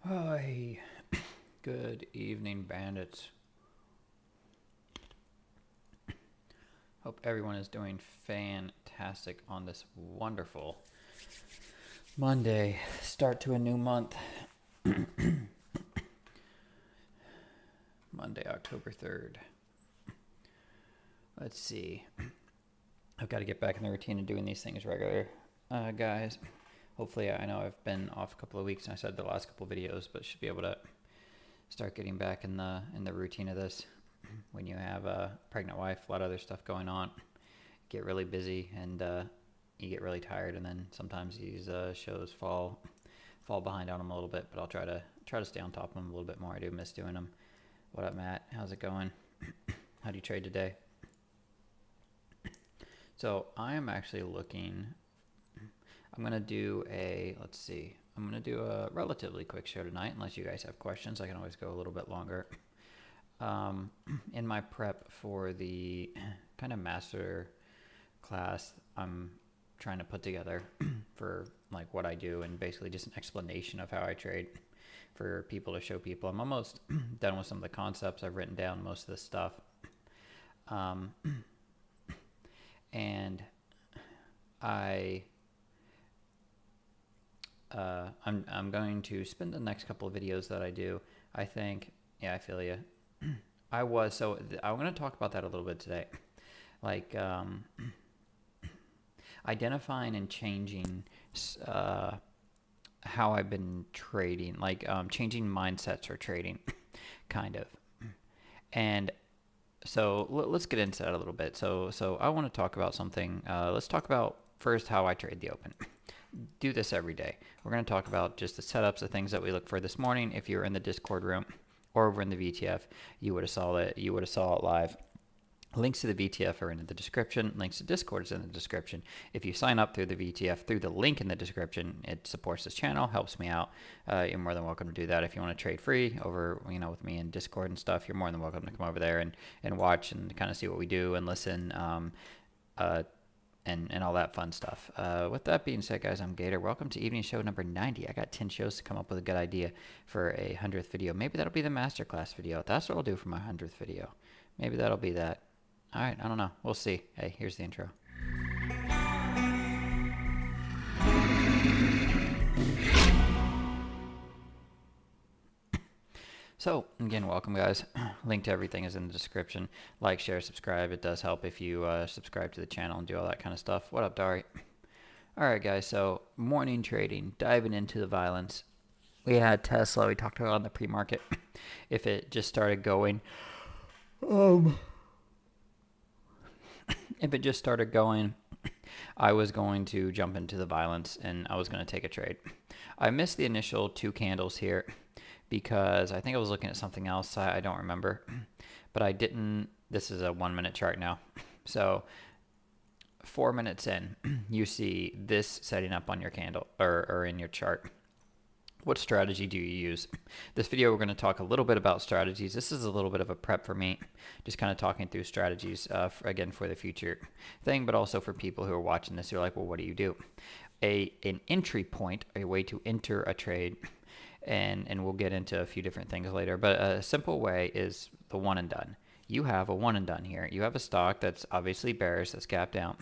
Hi. Good evening, bandits. Hope everyone is doing fantastic on this wonderful Monday. Start to a new month. Monday, October 3rd. Let's see. I've got to get back in the routine of doing these things regular, guys. Hopefully, I know I've been off a couple of weeks, and I said the last couple of videos, but should be able to start getting back in the routine of this. When you have a pregnant wife, a lot of other stuff going on, get really busy, and you get really tired, and then sometimes these shows fall behind on them a little bit. But I'll try to stay on top of them a little bit more. I do miss doing them. What up, Matt? How's it going? How do you trade today? So I am actually looking. I'm gonna do let's see. I'm gonna do a relatively quick show tonight, unless you guys have questions. I can always go a little bit longer. In my prep for the kind of master class I'm trying to put together for like what I do, and basically just an explanation of how I trade for people, to show people. I'm almost done with some of the concepts. I've written down most of this stuff. And I'm going to spend the next couple of videos that I do. I think, yeah, I feel you. I'm going to talk about that a little bit today, like identifying and changing how I've been trading, like changing mindsets for trading, kind of. And so let's get into that a little bit. So I want to talk about something. Let's talk about first how I trade the open. Do this every day. We're going to talk about just the setups, the things that we look for this morning. If you're in the Discord room or over in the VTF, you would have saw it. You would have saw it live. Links to the VTF are in the description. Links to Discord is in the description. If you sign up through the VTF through the link in the description, it supports this channel, helps me out. You're more than welcome to do that. If you want to trade free over, with me in Discord and stuff, you're more than welcome to come over there and watch and kind of see what we do and listen. And all that fun stuff. With that being said, guys, I'm Gator. Welcome to evening show number 90. I got 10 shows to come up with a good idea for a 100th video. Maybe that'll be the masterclass video. That's what I'll do for my 100th video. Maybe that'll be that. All right, I don't know. We'll see. Hey, here's the intro. So, again, welcome, guys. Link to everything is in the description. Like, share, subscribe. It does help if you subscribe to the channel and do all that kind of stuff. What up, Dari? All right, guys. So, morning trading, diving into the violence. We had Tesla. We talked about it on the pre-market. If it just started going, if it just started going, I was going to jump into the violence and I was going to take a trade. I missed the initial 2 candles here because I think I was looking at something else. I don't remember, but I didn't. This is a 1-minute chart now. So 4 minutes in, you see this setting up on your candle or in your chart. What strategy do you use? This video, we're going to talk a little bit about strategies. This is a little bit of a prep for me, just kind of talking through strategies, again, for the future thing, but also for people who are watching this who are like, well, what do you do? An entry point, a way to enter a trade, and we'll get into a few different things later, but a simple way is the one and done. You have a one and done here. You have a stock that's obviously bearish, that's gapped out,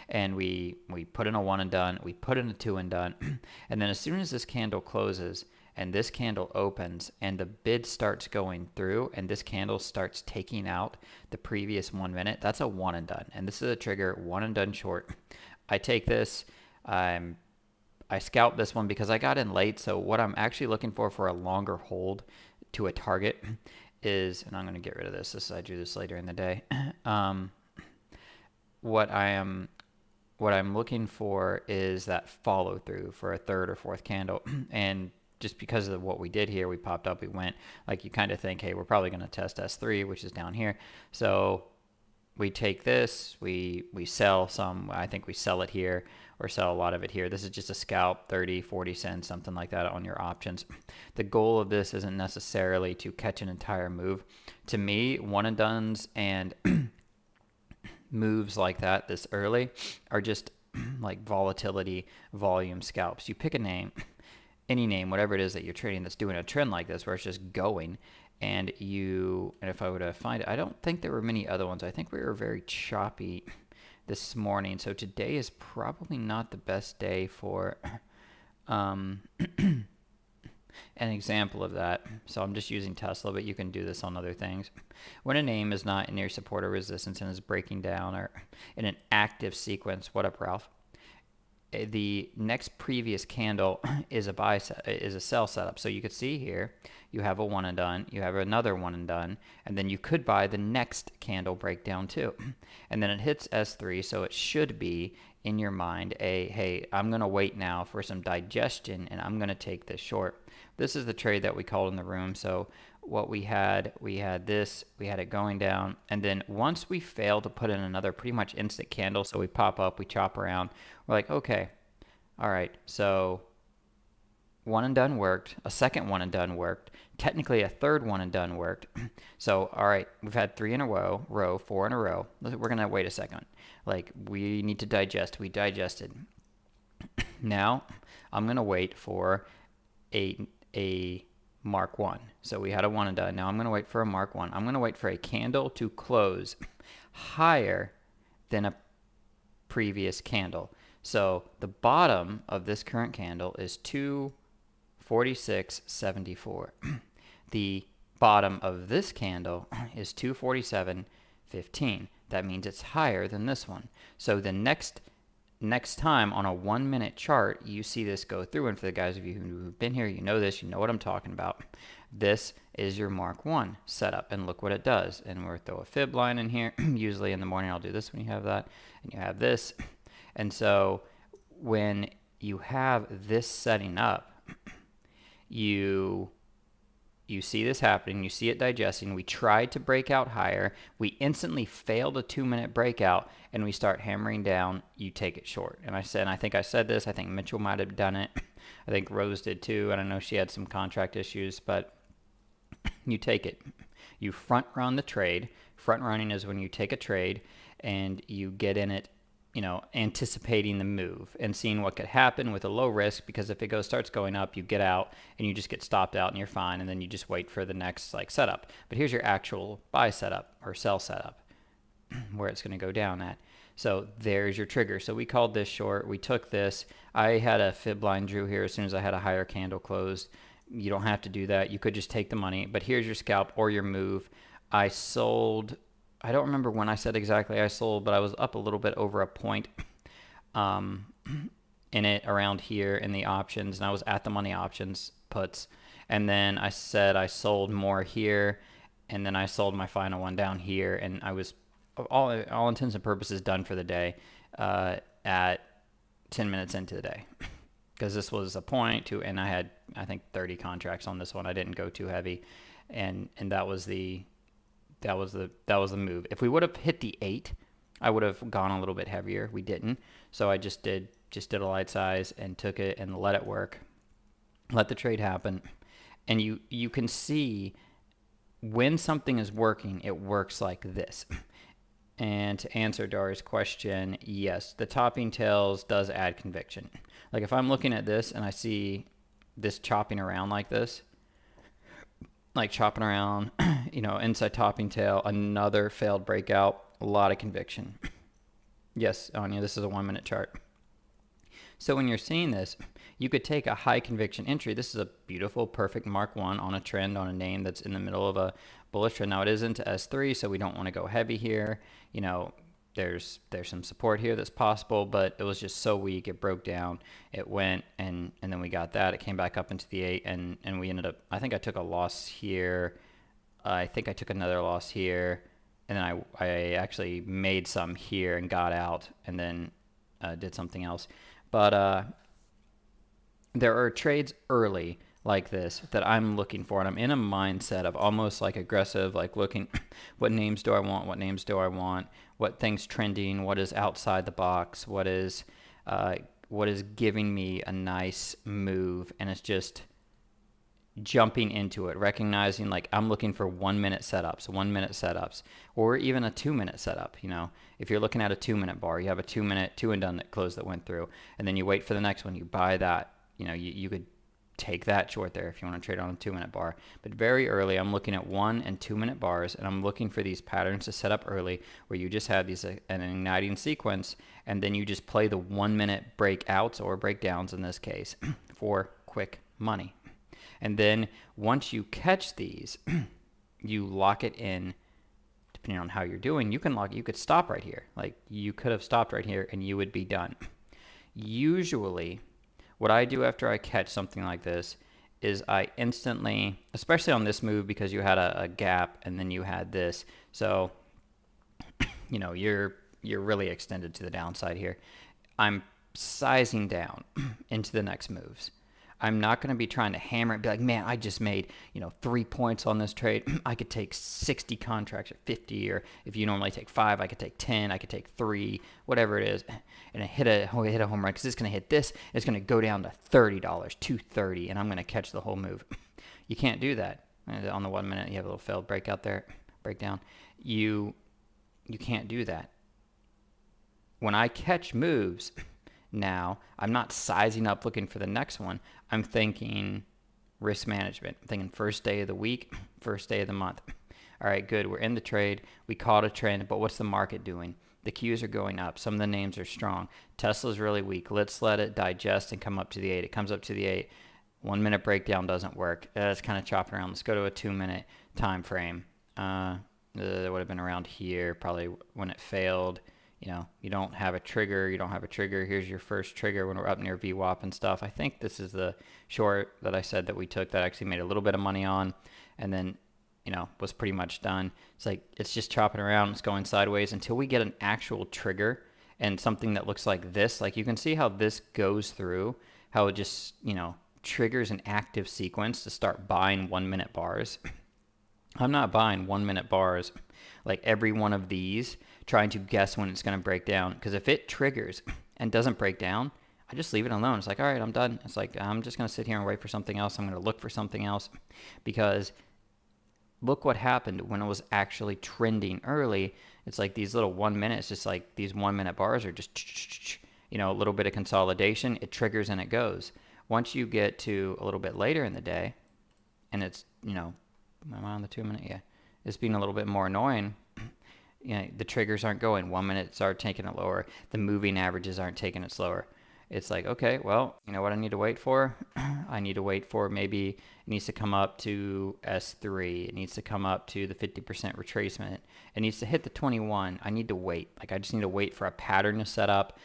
and we put in a one and done, we put in a two and done, and then as soon as this candle closes and this candle opens and the bid starts going through and this candle starts taking out the previous 1 minute, that's a one and done. And this is a trigger, one and done short. I take this, I scalp this one because I got in late, so what I'm actually looking for a longer hold to a target is, and I'm going to get rid of this. I drew this later in the day. What I'm looking for is that follow through for a third or fourth candle. And just because of what we did here, we popped up, we went, like you kind of think, hey, we're probably going to test S3, which is down here. So we take this, we sell some, I think we sell it here or sell a lot of it here. This is just a scalp, 30, 40 cents, something like that on your options. The goal of this isn't necessarily to catch an entire move. To me, one and dones and moves like that this early are just like volatility volume scalps. You pick a name. any name, whatever it is that you're trading that's doing a trend like this where it's just going, and if I were to find it, I don't think there were many other ones. I think we were very choppy this morning, so today is probably not the best day for an example of that. So I'm just using Tesla, but you can do this on other things. When a name is not near support or resistance and is breaking down or in an active sequence, what up, Ralph? The next previous candle is a sell setup. So you could see here, you have a one and done, you have another one and done, and then you could buy the next candle breakdown too. And then it hits S3, so it should be in your mind hey, I'm going to wait now for some digestion and I'm going to take this short. This is the trade that we called in the room. So what we had it going down, and then once we fail to put in another pretty much instant candle, so we pop up, we chop around, we're like, okay, all right, so one and done worked, a second one and done worked, technically a third one and done worked. So all right, we've had 3 in a row, 4 in a row. We're gonna wait a second, like we need to digest. We digested. Now I'm gonna wait for a Mark 1. So we had a one and done. Now I'm going to wait for a Mark 1. I'm going to wait for a candle to close higher than a previous candle. So the bottom of this current candle is 246.74. The bottom of this candle is 247.15. That means it's higher than this one. So the next time on a 1 minute chart, you see this go through, and for the guys of you who've been here, you know this, you know what I'm talking about. This is your Mark 1 setup, and look what it does. And we'll throw a fib line in here. Usually in the morning I'll do this when you have that, and you have this. And so when you have this setting up, you see this happening, you see it digesting. We tried to break out higher. We instantly failed a 2 minute breakout, and we start hammering down. You take it short. And I think I said this. I think Mitchell might have done it. I think Rose did too. And I know she had some contract issues, but you take it. You front run the trade. Front running is when you take a trade and you get in it, anticipating the move and seeing what could happen with a low risk, because if it starts going up, you get out and you just get stopped out and you're fine, and then you just wait for the next setup. But here's your actual buy setup or sell setup where it's going to go down at. So there's your trigger. So we called this short. We took this. I had a fib line drew here as soon as I had a higher candle closed. You don't have to do that. You could just take the money, but here's your scalp or your move. I sold, I don't remember when I said exactly I sold, but I was up a little bit over a point in it around here in the options, and I was at the money options puts. And then I said I sold more here, and then I sold my final one down here, and I was all intents and purposes done for the day at 10 minutes into the day, because this was a point to, and I had, I think, 30 contracts on this one. I didn't go too heavy, and that was the move. If we would have hit the 8, I would have gone a little bit heavier. We didn't, so I just did a light size and took it and let it work, let the trade happen. And you can see when something is working, it works like this. And to answer Daria's question, yes, the topping tails does add conviction. Like if I'm looking at this and I see this chopping around like this, like chopping around, inside topping tail, another failed breakout, a lot of conviction. Yes, Anya, this is a 1 minute chart. So when you're seeing this, you could take a high conviction entry. This is a beautiful, perfect Mark 1 on a trend, on a name that's in the middle of a bullish trend. Now it is into S3, so we don't want to go heavy here. There's some support here that's possible, but it was just so weak. It broke down. It went, and then we got that. It came back up into the 8, and we ended up, I think I took a loss here. I think I took another loss here, and then I actually made some here and got out, and then did something else. But there are trades early like this that I'm looking for, and I'm in a mindset of almost like aggressive, like looking what names do I want, what things trending, what is outside the box, what is giving me a nice move, and it's just jumping into it, recognizing like I'm looking for 1 minute setups, or even a 2 minute setup. If you're looking at a 2 minute bar, you have a 2 minute two and done that closed that went through, and then you wait for the next one, you buy that. You could take that short there if you want to trade on a 2-minute bar. But very early, I'm looking at 1 and 2-minute bars, and I'm looking for these patterns to set up early where you just have these an igniting sequence, and then you just play the 1-minute breakouts or breakdowns in this case for quick money. And then once you catch these, you lock it in. Depending on how you're doing, you could stop right here. Like you could have stopped right here and you would be done. Usually, what I do after I catch something like this is I instantly, especially on this move because you had a gap and then you had this, so you know you're really extended to the downside here. I'm sizing down into the next moves. I'm not going to be trying to hammer it and be like, man, I just made 3 points on this trade. I could take 60 contracts or 50, or if you normally take 5, I could take 10, I could take 3, whatever it is, and I hit a home run because it's going to hit this. It's going to go down to $30, $230, and I'm going to catch the whole move. You can't do that. On the 1 minute, you have a little failed breakdown. You can't do that. When I catch moves, now, I'm not sizing up looking for the next one. I'm thinking risk management. I'm thinking first day of the week, first day of the month. All right, good. We're in the trade. We caught a trend, but what's the market doing? The Qs are going up. Some of the names are strong. Tesla's really weak. Let's let it digest and come up to the 8. It comes up to the 8. 1 minute breakdown doesn't work. It's kind of chopping around. Let's go to a 2-minute time frame. That would have been around here, probably when it failed. You don't have a trigger. Here's your first trigger when we're up near VWAP and stuff. I think this is the short that I said that we took that actually made a little bit of money on, and then, was pretty much done. It's like, it's just chopping around. It's going sideways until we get an actual trigger and something that looks like this. Like you can see how this goes through, how it just, triggers an active sequence to start buying 1-minute bars. I'm not buying 1-minute bars like every one of these, trying to guess when it's going to break down. Because if it triggers and doesn't break down, I just leave it alone. It's like, all right, I'm done. It's like, I'm just going to sit here and wait for something else. I'm going to look for something else. Because look what happened when it was actually trending early. It's like these little 1 minutes, just like these 1-minute bars are just, a little bit of consolidation. It triggers and it goes. Once you get to a little bit later in the day, and it's, am I on the 2-minute? Yeah. It's being a little bit more annoying. The triggers aren't going. 1 minute start taking it lower. The moving averages aren't taking it slower. It's like, okay, well, you know what I need to wait for? I need to wait for maybe it needs to come up to S3. It needs to come up to the 50% retracement. It needs to hit the 21. I need to wait. Like I just need to wait for a pattern to set up.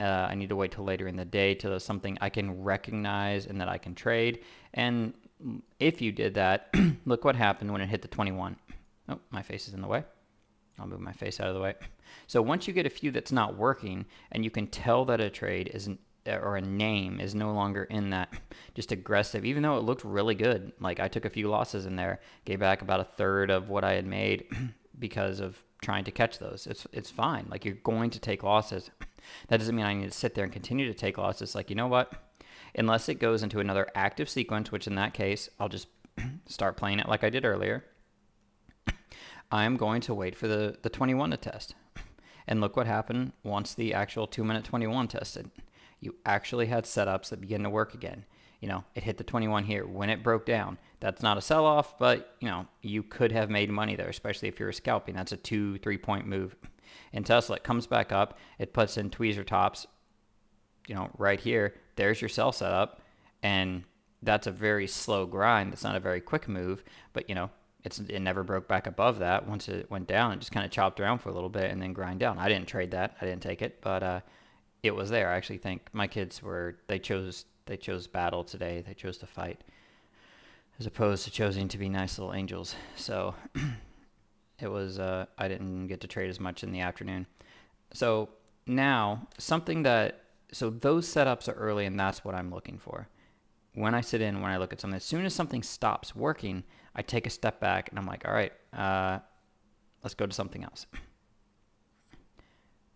I need to wait till later in the day till there's something I can recognize and that I can trade. And if you did that, look what happened when it hit the 21. Oh, my face is in the way. I'll move my face out of the way. So once you get a few that's not working and you can tell that a trade isn't, or a name is no longer in that just aggressive, even though it looked really good. Like I took a few losses in there, gave back about a third of what I had made because of trying to catch those. It's fine. Like you're going to take losses. That doesn't mean I need to sit there and continue to take losses. Like, you know what? Unless it goes into another active sequence, which in that case, I'll just start playing it like I did earlier. I'm going to wait for the 21 to test. And look what happened once the actual 2-minute 21 tested. You actually had setups that begin to work again. It hit the 21 here. When it broke down, that's not a sell-off, but, you could have made money there, especially if you're scalping. That's a 2-3 point move. In Tesla, it comes back up. It puts in tweezer tops, right here. There's your sell setup. And that's a very slow grind. That's not a very quick move, but, it never broke back above that. Once it went down, it just kind of chopped around for a little bit and then grind down. I didn't trade that. I didn't take it, but it was there. I actually think my kids they chose battle today. They chose to fight as opposed to choosing to be nice little angels. So it was, I didn't get to trade as much in the afternoon. So now so those setups are early and that's what I'm looking for. When I sit in, when I look at something, as soon as something stops working, I take a step back and I'm like, all right, let's go to something else.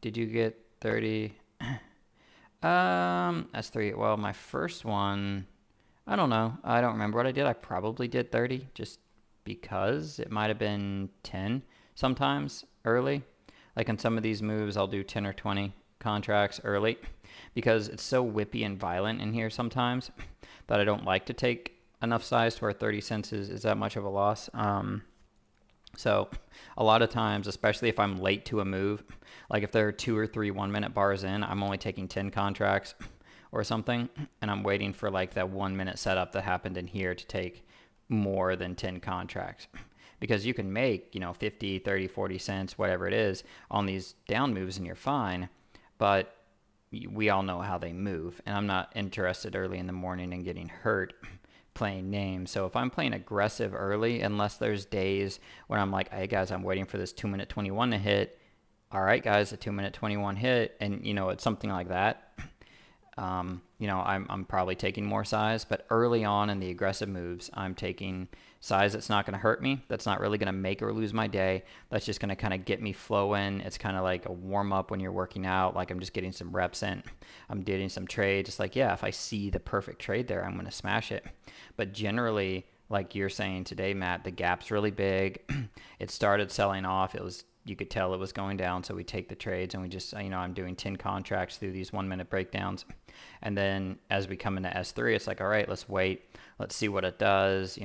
Did you get 30? That's 3. Well, my first one, I don't know. I don't remember what I did. I probably did 30 just because it might have been 10 sometimes early. Like in some of these moves, I'll do 10 or 20 contracts early because it's so whippy and violent in here sometimes that I don't like to take enough size to where 30 cents is that much of a loss. So a lot of times, especially if I'm late to a move, like if there are 2 or 3 1-minute bars in, I'm only taking 10 contracts or something, and I'm waiting for like that 1-minute setup that happened in here to take more than 10 contracts. Because you can make, 50, 30, 40 cents, whatever it is, on these down moves and you're fine, but we all know how they move, and I'm not interested early in the morning in getting hurt playing names. So if I'm playing aggressive early, unless there's days when I'm like, hey guys, I'm waiting for this 2-minute 21 to hit. All right, guys, the 2-minute 21 hit, and it's something like that. I'm probably taking more size, but early on in the aggressive moves, I'm taking size that's not going to hurt me. That's not really going to make or lose my day. That's just going to kind of get me flowing. It's kind of like a warm up when you're working out. Like I'm just getting some reps in. I'm getting some trades. It's like, yeah, if I see the perfect trade there, I'm going to smash it. But generally, like you're saying today, Matt, the gap's really big. It started selling off. You could tell it was going down, so we take the trades and we just, I'm doing 10 contracts through these 1-minute breakdowns. And then as we come into S3, it's like, all right, let's wait. Let's see what it does.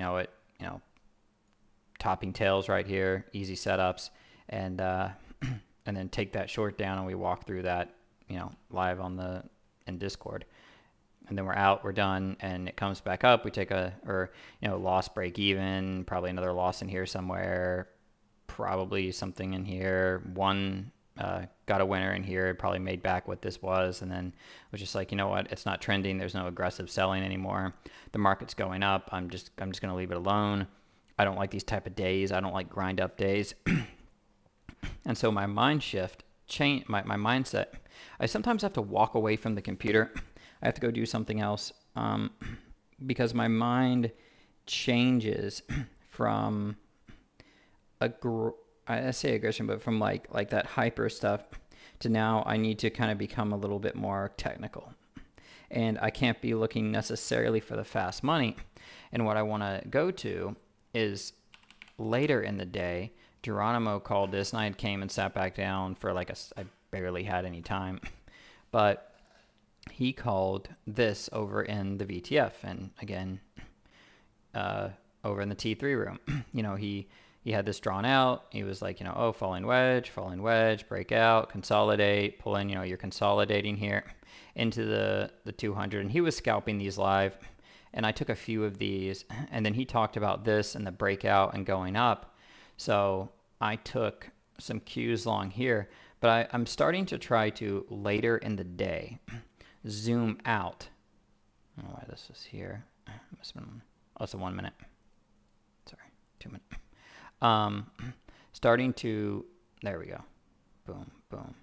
Topping tails right here, easy setups, and then take that short down and we walk through that, live in Discord. And then we're out, we're done, and it comes back up. We take loss break even, probably another loss in here somewhere. Probably something in here. One got a winner in here, probably made back what this was, and then was just like, you know what, it's not trending. There's no aggressive selling anymore. The market's going up. I'm just going to leave it alone. I don't like these type of days. I don't like grind up days. And so my mind shift change, my mindset. I sometimes have to walk away from the computer. I have to go do something else because my mind changes from I say aggression, but from like that hyper stuff to now I need to kind of become a little bit more technical. And I can't be looking necessarily for the fast money. And what I want to go to is later in the day, Geronimo called this, and I came and sat back down for I barely had any time. But he called this over in the VTF, and again, over in the T3 room. He had this drawn out. He was like, falling wedge, breakout, consolidate, pull in, you're consolidating here into the 200. And he was scalping these live. And I took a few of these. And then he talked about this and the breakout and going up. So I took some cues long here. But I'm starting to try to, later in the day, zoom out. I don't know why this is here. It's a 1 minute. Sorry, 2 minutes. Starting to, there we go. Boom, boom.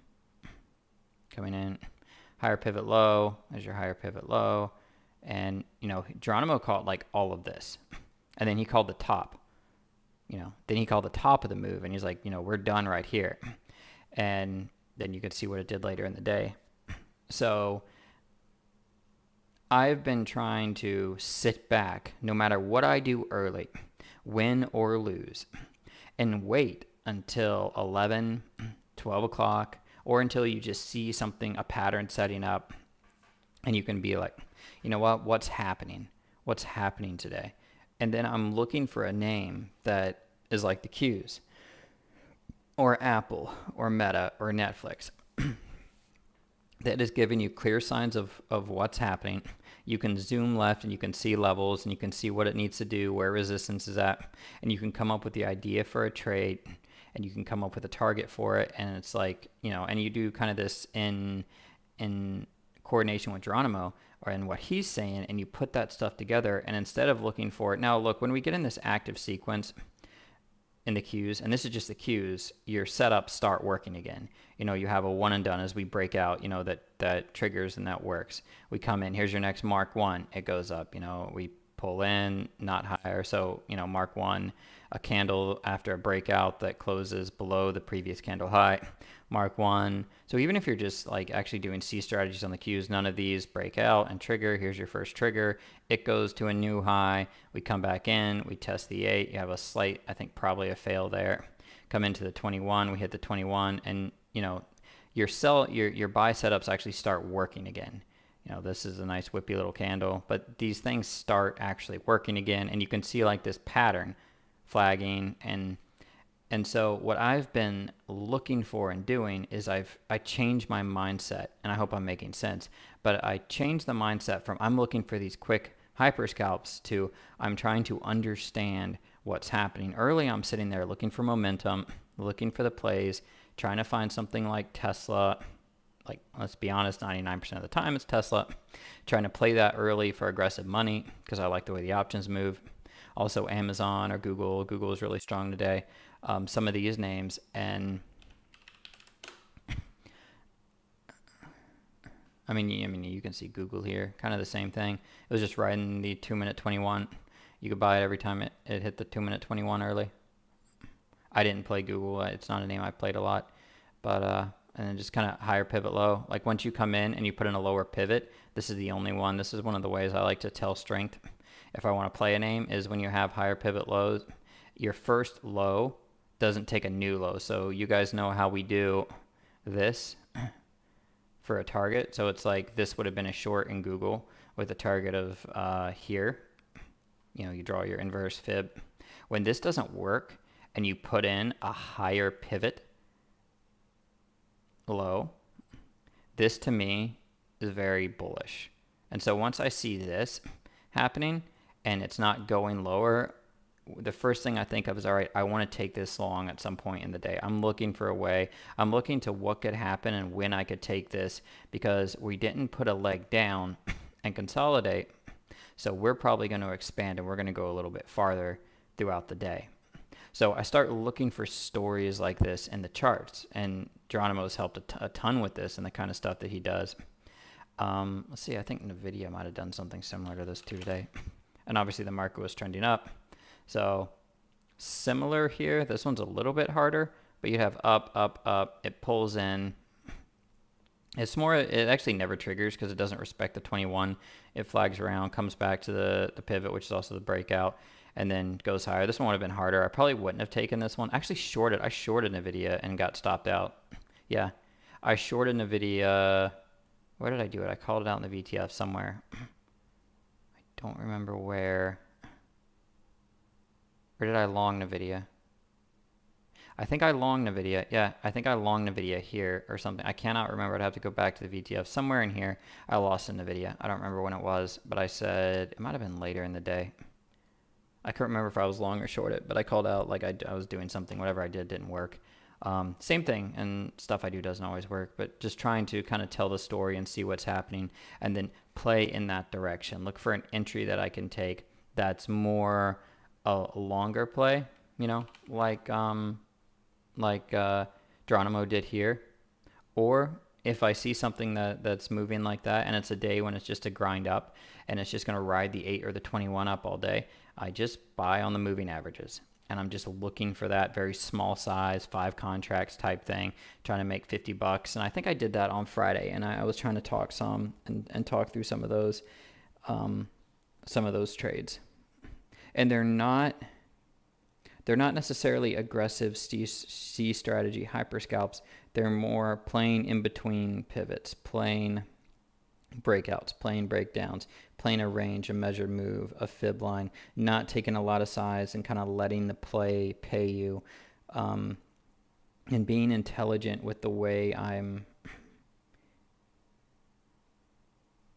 Coming in, higher pivot low, there's your higher pivot low. And, Geronimo called all of this. And then he called the top, then he called the top of the move. And he's like, we're done right here. And then you could see what it did later in the day. So I've been trying to sit back no matter what I do early, win or lose, and wait until 11, 12 o'clock, or until you just see a pattern setting up, and you can be like, you know what, what's happening? What's happening today? And then I'm looking for a name that is like the Qs, or Apple, or Meta, or Netflix, that is giving you clear signs of what's happening. You can zoom left and you can see levels and you can see what it needs to do, where resistance is at, and you can come up with the idea for a trade and you can come up with a target for it. And it's like, and you do kind of this in coordination with Geronimo or in what he's saying, and you put that stuff together. And instead of looking for it, now look, when we get in this active sequence in the Qs, and this is just the Qs, your setups start working again. You have a one and done as we break out, that triggers and that works. We come in, here's your next Mark 1, it goes up, we pull in, not higher. So, Mark 1, a candle after a breakout that closes below the previous candle high. Mark 1. So even if you're just actually doing C strategies on the Qs, none of these break out and trigger. Here's your first trigger. It goes to a new high. We come back in, we test the 8. You have a slight, I think probably a fail there. Come into the 21, we hit the 21, and your buy setups actually start working again. This is a nice whippy little candle, but these things start actually working again, and you can see like this pattern flagging. And so what I've been looking for and doing is I changed my mindset, and I hope I'm making sense, but I changed the mindset from I'm looking for these quick hyper scalps to I'm trying to understand what's happening. Early, I'm sitting there looking for momentum, looking for the plays, trying to find something like Tesla. Like, let's be honest, 99% of the time it's Tesla. Trying to play that early for aggressive money because I like the way the options move. Also Amazon or Google. Google is really strong today. Some of these names, and I mean, you can see Google here, kind of the same thing. It was just right in the 2-minute 21. You could buy it every time it hit the 2-minute 21 early. I didn't play Google. It's not a name I played a lot, but and then just kind of higher pivot low. Like once you come in and you put in a lower pivot, this is the only one. This is one of the ways I like to tell strength. If I want to play a name is when you have higher pivot lows, your first low doesn't take a new low. So you guys know how we do this for a target. So it's like this would have been a short in Google with a target of here. You draw your inverse fib. When this doesn't work and you put in a higher pivot low, this to me is very bullish. And so once I see this happening and it's not going lower, the first thing I think of is, all right, I want to take this long at some point in the day. I'm looking for a way. I'm looking to what could happen and when I could take this, because we didn't put a leg down and consolidate. So we're probably going to expand and we're going to go a little bit farther throughout the day. So I start looking for stories like this in the charts, and Geronimo's helped a ton with this and the kind of stuff that he does. Let's see, I think NVIDIA might have done something similar to this too today. And obviously the market was trending up. So similar here. This one's a little bit harder, but you have up, up, up. It pulls in. It actually never triggers because it doesn't respect the 21. It flags around, comes back to the pivot, which is also the breakout, and then goes higher. This one would have been harder. I probably wouldn't have taken this one. Actually shorted. I shorted NVIDIA and got stopped out. Yeah, I shorted NVIDIA. Where did I do it? I called it out in the VTF somewhere. I don't remember where. Or did I long NVIDIA? I think I long NVIDIA. Yeah, I think I long NVIDIA here or something. I cannot remember. I'd have to go back to the VTF. Somewhere in here, I lost in NVIDIA. I don't remember when it was, but I said it might have been later in the day. I can't remember if I was long or short it, but I called out like I was doing something. Whatever I did didn't work. Same thing, and stuff I do doesn't always work, but just trying to kind of tell the story and see what's happening and then play in that direction. Look for an entry that I can take that's more a longer play, like Geronimo did here. Or if I see something that's moving like that and it's a day when it's just a grind up and it's just going to ride the 8 or the 21 up all day, I just buy on the moving averages. And I'm just looking for that very small size, 5 contracts type thing, trying to make $50. And I think I did that on Friday, and I was trying to talk some and talk through some of those trades. And they're not necessarily aggressive C strategy hyper scalps. They're more playing in between pivots, playing breakouts, playing breakdowns, playing a range, a measured move, a fib line, not taking a lot of size and kind of letting the play pay you, and being intelligent with the way I'm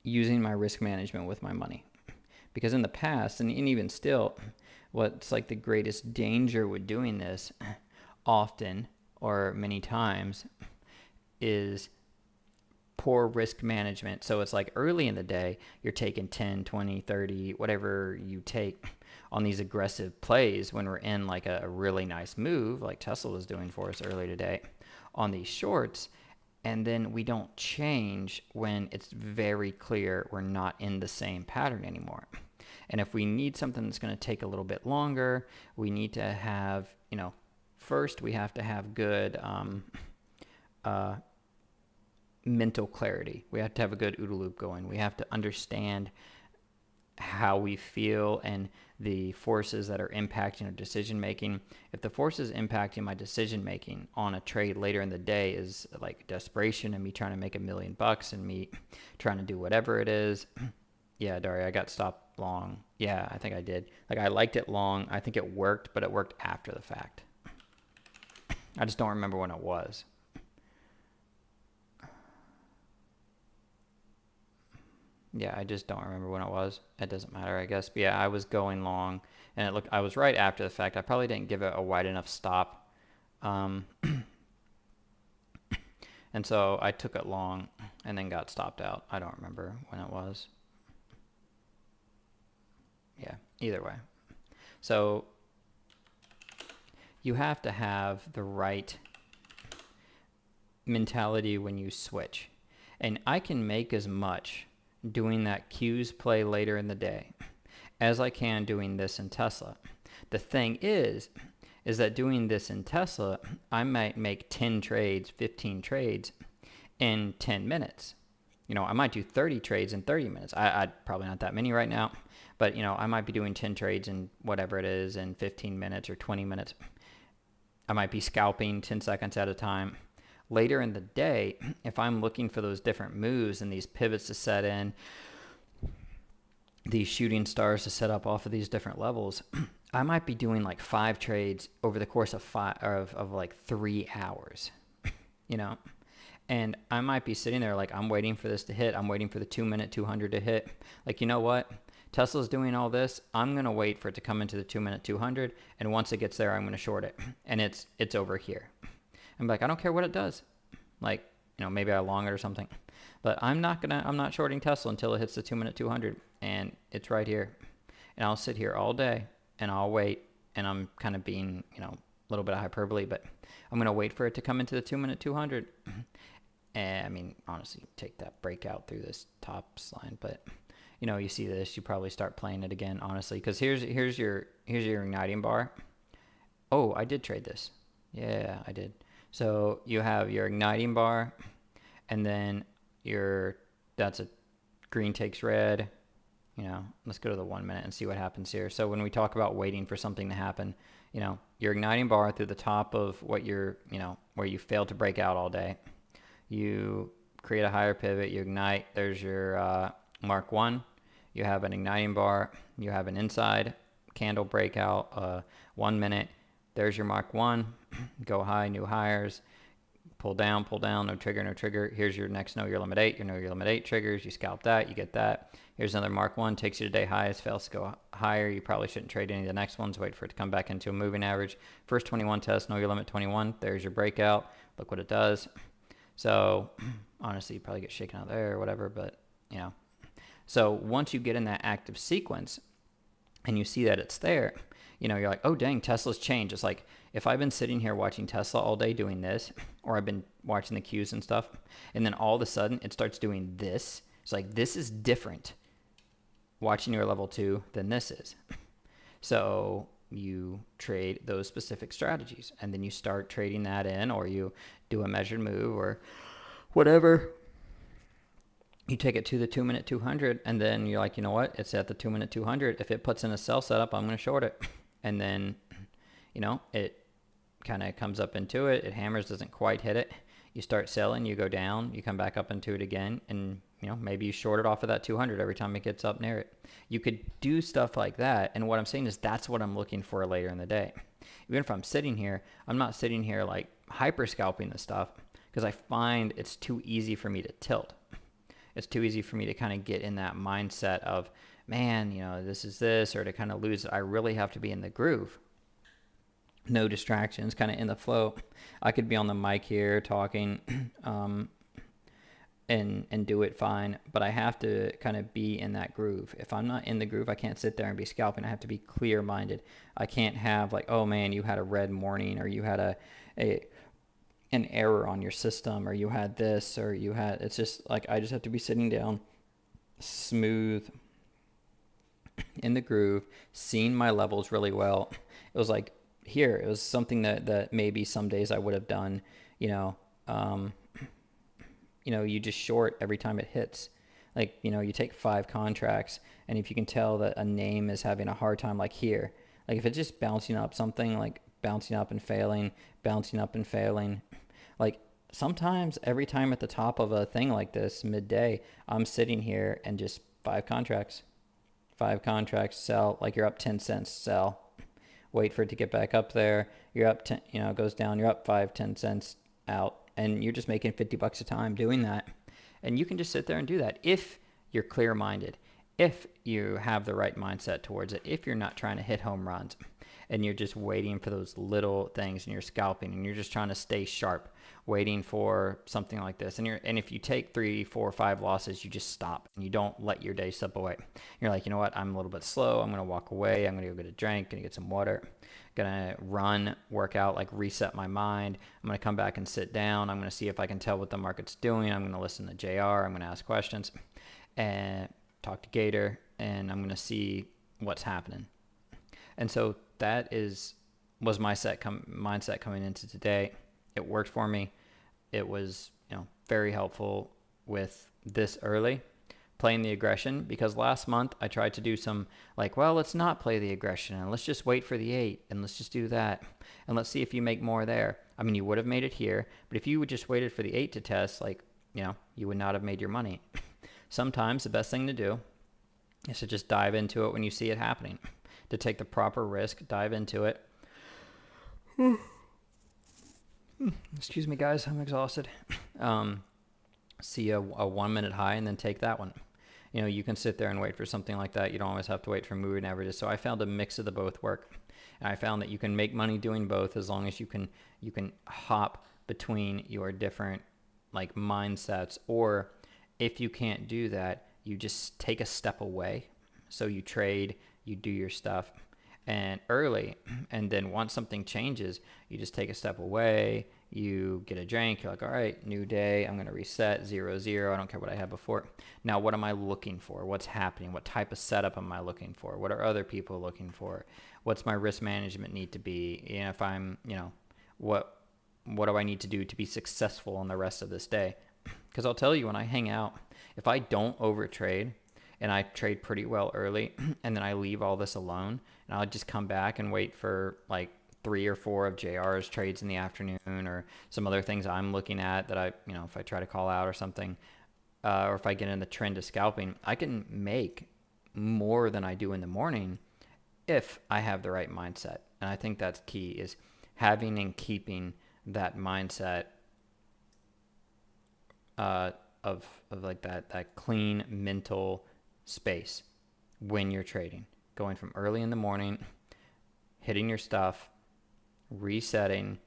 using my risk management with my money. Because in the past, and even still, what's like the greatest danger with doing this often or many times is poor risk management. So it's like early in the day, you're taking 10, 20, 30, whatever you take on these aggressive plays when we're in like a really nice move like Tesla was doing for us early today on these shorts. And then we don't change when it's very clear we're not in the same pattern anymore. And if we need something that's going to take a little bit longer, we need to have, first we have to have good mental clarity. We have to have a good OODA loop going. We have to understand how we feel and the forces that are impacting our decision making. If the forces impacting my decision making on a trade later in the day is like desperation and me trying to make $1,000,000 and me trying to do whatever it is, yeah, Daria, I got stopped long. Yeah, I think I did. Like, I liked it long. I think it worked, but it worked after the fact. I just don't remember when it was. Yeah, I just don't remember when it was. It doesn't matter, I guess. But yeah, I was going long, and I was right after the fact. I probably didn't give it a wide enough stop. Um, and so I took it long and then got stopped out. I don't remember when it was. Yeah, either way. So you have to have the right mentality when you switch. And I can make as much doing that cues play later in the day as I can doing this in Tesla. The thing is that doing this in Tesla, I might make 10 trades, 15 trades in 10 minutes. You know, I might do 30 trades in 30 minutes. I'd probably not that many right now, but you know, I might be doing 10 trades in whatever it is in 15 minutes or 20 minutes. I might be scalping 10 seconds at a time. Later in the day, if I'm looking for those different moves and these pivots to set in, these shooting stars to set up off of these different levels, I might be doing like 5 trades over the course of like 3 hours, you know? And I might be sitting there like, I'm waiting for this to hit. I'm waiting for the 2-minute 200 to hit. Like, you know what? Tesla's doing all this. I'm going to wait for it to come into the 2-minute 200. And once it gets there, I'm going to short it. And it's over here. I'm like, I don't care what it does. Like, you know, maybe I long it or something. But I'm not shorting Tesla until it hits the 2-minute 200. And it's right here. And I'll sit here all day and I'll wait. And I'm kind of being, you know, a little bit of hyperbole, but I'm going to wait for it to come into the 2-minute 200. And I mean, honestly, take that breakout through this top line, but you know, you see this, you probably start playing it again, honestly, because here's your igniting bar. Oh, I did trade this. Yeah, I did. So you have your igniting bar, and then that's a green takes red. You know, let's go to the 1 minute and see what happens here. So when we talk about waiting for something to happen, you know, your igniting bar through the top of what you're, you know, where you failed to break out all day. You create a higher pivot, you ignite, there's your Mark 1. You have an igniting bar, you have an inside candle breakout, 1 minute. There's your Mark 1, go high, new hires, pull down, no trigger, no trigger. Here's your next know your limit 8, your know your limit 8 triggers, you scalp that, you get that. Here's another Mark 1, takes you to day highs, fails to go higher. You probably shouldn't trade any of the next ones, wait for it to come back into a moving average. First 21 test, know your limit 21, there's your breakout, look what it does. So honestly, you probably get shaken out there or whatever, but you know. So once you get in that active sequence and you see that it's there, you know, you're like, oh dang, Tesla's changed. It's like if I've been sitting here watching Tesla all day doing this, or I've been watching the cues and stuff, and then all of a sudden it starts doing this. It's like, this is different watching your level 2 than this is. So you trade those specific strategies, and then you start trading that in, or you do a measured move or whatever. You take it to the 2-minute 200, and then you're like, you know what? It's at the 2-minute 200. If it puts in a sell setup, I'm going to short it. And then, you know, it kind of comes up into it. It hammers, doesn't quite hit it. You start selling, you go down, you come back up into it again, and you know, maybe you short it off of that 200 every time it gets up near it. You could do stuff like that, and what I'm saying is that's what I'm looking for later in the day. Even if I'm sitting here, I'm not sitting here like hyper scalping this stuff, because I find it's too easy for me to tilt. It's too easy for me to kind of get in that mindset of, man, you know, this is this, or to kind of lose it. I really have to be in the groove. No distractions, kind of in the flow. I could be on the mic here talking and do it fine, but I have to kind of be in that groove. If I'm not in the groove, I can't sit there and be scalping. I have to be clear-minded. I can't have like, oh man, you had a red morning, or you had an error on your system, or you had this, or you had, it's just like, I just have to be sitting down, smooth, in the groove, seeing my levels really well. It was like, here, it was something that maybe some days I would have done, you know, you just short every time it hits. Like, you take 5 contracts, and if you can tell that a name is having a hard time, like here, like if it's just bouncing up something, like bouncing up and failing, bouncing up and failing, like sometimes every time at the top of a thing like this midday, I'm sitting here and just 5 contracts, 5 contracts, sell. Like you're up 10 cents, sell. Wait for it to get back up there. You're up 10, it goes down, you're up 5, 10 cents, out. And you're just making $50 a time doing that. And you can just sit there and do that if you're clear minded, if you have the right mindset towards it, if you're not trying to hit home runs and you're just waiting for those little things and you're scalping and you're just trying to stay sharp, waiting for something like this. And if you take 3, 4, 5 losses, you just stop and you don't let your day slip away. You're like, you know what? I'm a little bit slow. I'm going to walk away. I'm going to go get a drink, going to get some water, going to run, work out, like reset my mind. I'm going to come back and sit down. I'm going to see if I can tell what the market's doing. I'm going to listen to JR. I'm going to ask questions and talk to Gator, and I'm going to see what's happening. And so that was my mindset coming into today. It worked for me. It was, very helpful with this early playing the aggression, because last month I tried to do some like, well, let's not play the aggression and let's just wait for the 8 and let's just do that and let's see if you make more there. I mean, you would have made it here, but if you would just waited for the 8 to test, like, you would not have made your money. Sometimes the best thing to do is to just dive into it when you see it happening, to take the proper risk, dive into it. Excuse me, guys, I'm exhausted. See a 1 minute high and then take that one. You can sit there and wait for something like that. You don't always have to wait for moving averages. So I found a mix of the both work. And I found that you can make money doing both as long as you can hop between your different like mindsets. Or if you can't do that, you just take a step away. So you trade, you do your stuff and early, and then once something changes, you just take a step away, you get a drink, you're like, all right, new day, I'm going to reset 0-0. I don't care what I had before. Now, what am I looking for? What's happening? What type of setup am I looking for? What are other people looking for? What's my risk management need to be? If I'm, what do I need to do to be successful in the rest of this day? Because I'll tell you, when I hang out, if I don't overtrade and I trade pretty well early and then I leave all this alone and I'll just come back and wait for like 3 or 4 of JR's trades in the afternoon or some other things I'm looking at that I, if I try to call out or something, or if I get in the trend of scalping, I can make more than I do in the morning if I have the right mindset. And I think that's key, is having and keeping that mindset of like that clean mental space when you're trading, going from early in the morning, hitting your stuff, resetting,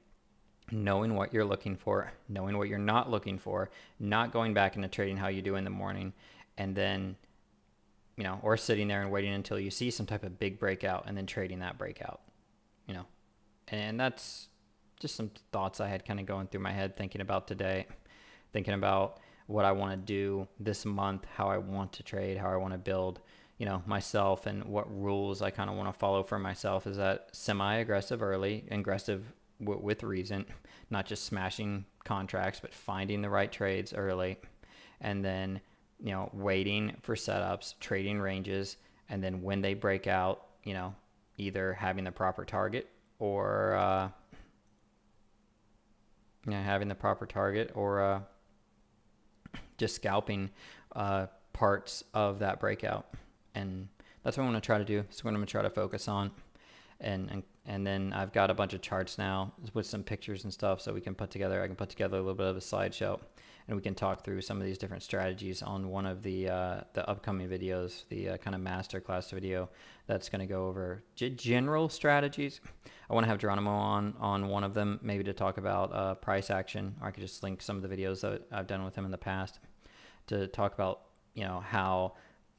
knowing what you're looking for, knowing what you're not looking for, not going back into trading how you do in the morning, and then, or sitting there and waiting until you see some type of big breakout and then trading that breakout, and that's just some thoughts I had kind of going through my head, thinking about today, thinking about what I want to do this month, how I want to trade, how I want to build, myself, and what rules I kind of want to follow for myself. Is that semi-aggressive early, aggressive with reason, not just smashing contracts, but finding the right trades early, and then, waiting for setups, trading ranges, and then when they break out, either having the proper target or, just scalping parts of that breakout. And that's what I'm going to try to do. That's what I'm going to try to focus on. And then I've got a bunch of charts now with some pictures and stuff, so I can put together a little bit of a slideshow, and we can talk through some of these different strategies on one of the upcoming videos, the kind of masterclass video that's going to go over general strategies. I want to have Geronimo on one of them, maybe to talk about price action, or I could just link some of the videos that I've done with him in the past to talk about, how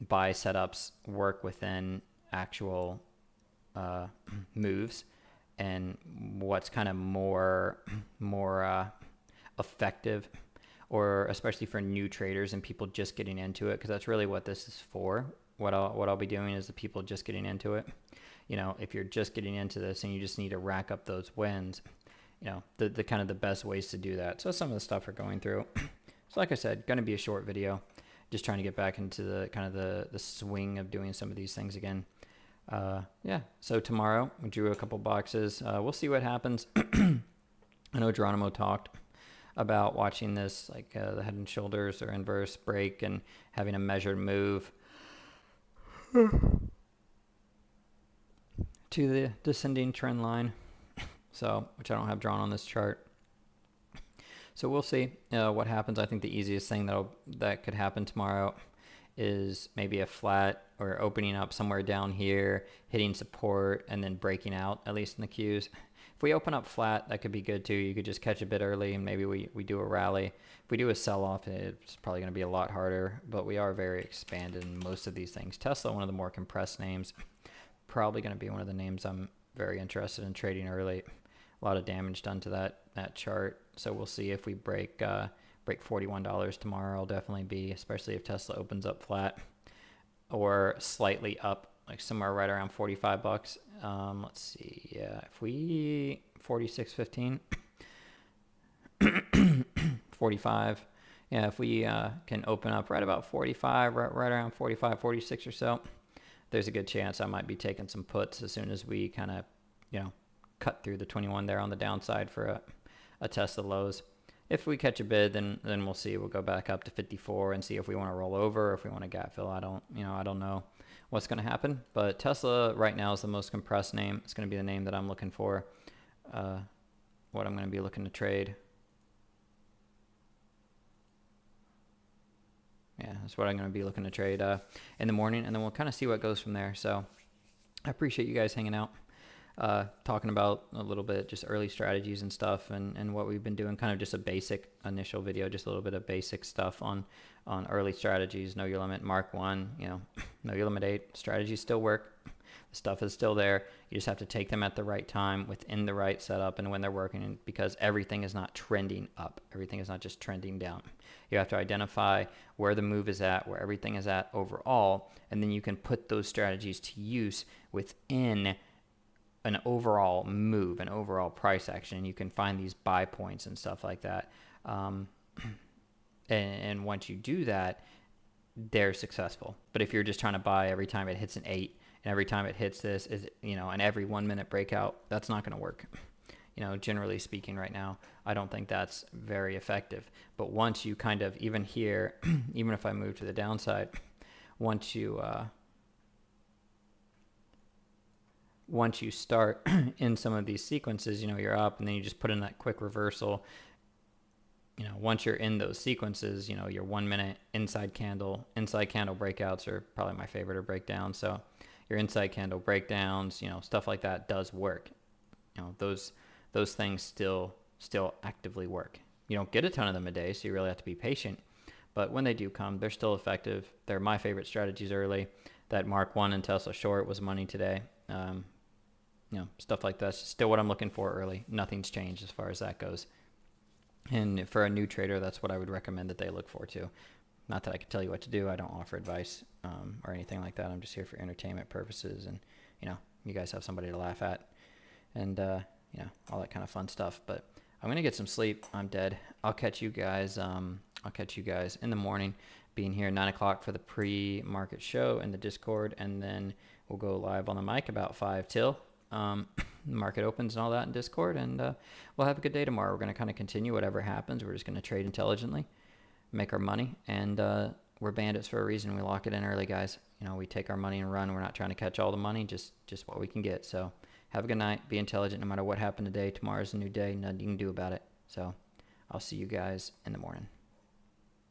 buy setups work within actual moves, and what's kind of more effective, or especially for new traders and people just getting into it, because that's really what this is for. What I'll be doing is the people just getting into it. If you're just getting into this and you just need to rack up those wins, the kind of the best ways to do that. So some of the stuff we're going through. So like I said, going to be a short video. just trying to get back into the kind of the swing of doing some of these things again. Yeah, so tomorrow we drew a couple boxes. We'll see what happens. I know Geronimo talked about watching this, like the head and shoulders or inverse break and having a measured move to the descending trend line. So, which I don't have drawn on this chart. So we'll see what happens. I think the easiest thing that could happen tomorrow is maybe a flat or opening up somewhere down here, hitting support, and then breaking out, at least in the Qs. If we open up flat, that could be good too. You could just catch a bit early and maybe we do a rally. If we do a sell-off, it's probably going to be a lot harder, but we are very expanded in most of these things. Tesla, one of the more compressed names, probably going to be one of the names I'm very interested in trading early. A lot of damage done to that chart, so we'll see if we break $41 tomorrow. I'll definitely be, especially if Tesla opens up flat or slightly up, like somewhere right around 45 bucks. Let's see. Yeah, if we 46.15, 45. Yeah, if we can open up right about 45, right around 45, 46 or so, there's a good chance I might be taking some puts as soon as we kind of, cut through the 21 there on the downside for a Tesla lows. If we catch a bid, then we'll see. We'll go back up to 54 and see if we want to roll over or if we want to gap fill. I don't know what's going to happen. But Tesla right now is the most compressed name. It's going to be the name that I'm looking for. What I'm going to be looking to trade. Yeah, that's what I'm going to be looking to trade in the morning, and then we'll kind of see what goes from there. So I appreciate you guys hanging out. Talking about a little bit just early strategies and stuff and what we've been doing, kind of just a basic initial video, just a little bit of basic stuff on early strategies. Know your limit, mark one, know your limit 8. Strategies still work. The stuff is still there. You just have to take them at the right time within the right setup and when they're working, because everything is not trending up. Everything is not just trending down. You have to identify where the move is at, where everything is at overall, and then you can put those strategies to use within an overall move, an overall price action. You can find these buy points and stuff like that. And once you do that, they're successful. But if you're just trying to buy every time it hits an 8 and every time it hits this is, and every 1 minute breakout, that's not going to work. Generally speaking right now, I don't think that's very effective. But once you kind of, even here, even if I move to the downside, once you start in some of these sequences, you're up and then you just put in that quick reversal. Once you're in those sequences, your 1 minute inside candle breakouts are probably my favorite, or breakdowns. So your inside candle breakdowns, stuff like that does work. Those things still actively work. You don't get a ton of them a day, so you really have to be patient. But when they do come, they're still effective. They're my favorite strategies early. That Mark 1 and Tesla short was money today. Stuff like that's still what I'm looking for early. Nothing's changed as far as that goes. And for a new trader, that's what I would recommend that they look for too. Not that I can tell you what to do. I don't offer advice or anything like that. I'm just here for entertainment purposes, and you guys have somebody to laugh at, and all that kind of fun stuff. But I'm gonna get some sleep. I'm dead. I'll catch you guys. I'll catch you guys in the morning. Being here 9 o'clock for the pre-market show in the Discord, and then we'll go live on the mic about 5 till market opens and all that in Discord, and we'll have a good day tomorrow. We're going to kind of continue whatever happens. We're just going to trade intelligently, make our money, and we're bandits for a reason. We lock it in early, guys. We take our money and run. We're not trying to catch all the money, just what we can get. So have a good night. Be intelligent no matter what happened today. Tomorrow's a new day. Nothing you can do about it. So I'll see you guys in the morning.